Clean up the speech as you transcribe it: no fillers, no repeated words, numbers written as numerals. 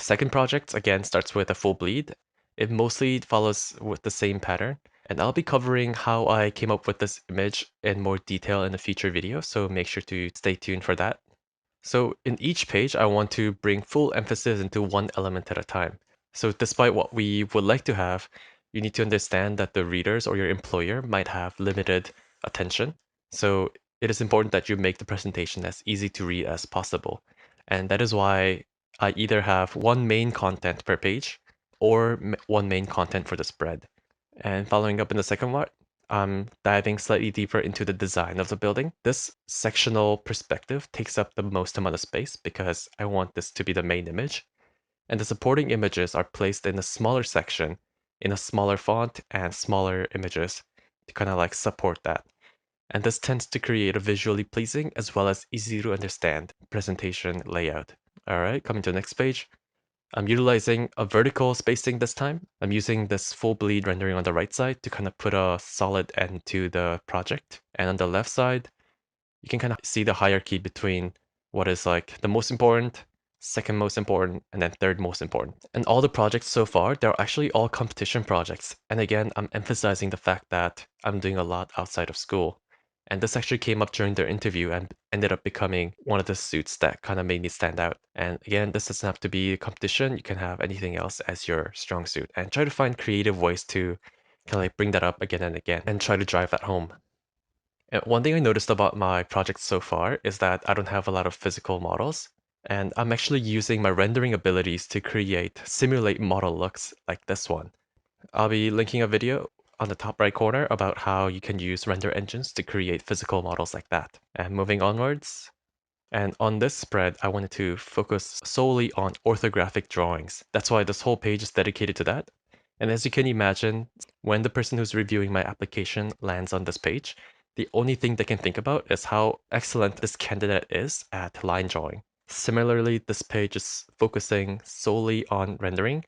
Second project, again, starts with a full bleed. It mostly follows with the same pattern. And I'll be covering how I came up with this image in more detail in a future video, so make sure to stay tuned for that. So in each page, I want to bring full emphasis into one element at a time. So despite what we would like to have, you need to understand that the readers or your employer might have limited attention. So it is important that you make the presentation as easy to read as possible. And that is why I either have one main content per page or one main content for the spread. And following up in the second one, I'm diving slightly deeper into the design of the building. This sectional perspective takes up the most amount of space because I want this to be the main image. And the supporting images are placed in a smaller section, in a smaller font and smaller images to kind of like support that. And this tends to create a visually pleasing as well as easy to understand presentation layout. All right, coming to the next page. I'm utilizing a vertical spacing this time. I'm using this full bleed rendering on the right side to kind of put a solid end to the project. And on the left side, you can kind of see the hierarchy between what is like the most important, second most important, and then third most important. And all the projects so far, they're actually all competition projects. And again, I'm emphasizing the fact that I'm doing a lot outside of school. And this actually came up during their interview and ended up becoming one of the suits that kind of made me stand out. And again, this doesn't have to be a competition. You can have anything else as your strong suit and try to find creative ways to kind of like bring that up again and again and try to drive that home. And one thing I noticed about my project so far is that I don't have a lot of physical models. And I'm actually using my rendering abilities to simulate model looks like this one. I'll be linking a video on the top right corner about how you can use render engines to create physical models like that. And moving onwards, and on this spread, I wanted to focus solely on orthographic drawings. That's why this whole page is dedicated to that. And as you can imagine, when the person who's reviewing my application lands on this page, the only thing they can think about is how excellent this candidate is at line drawing. Similarly, this page is focusing solely on rendering,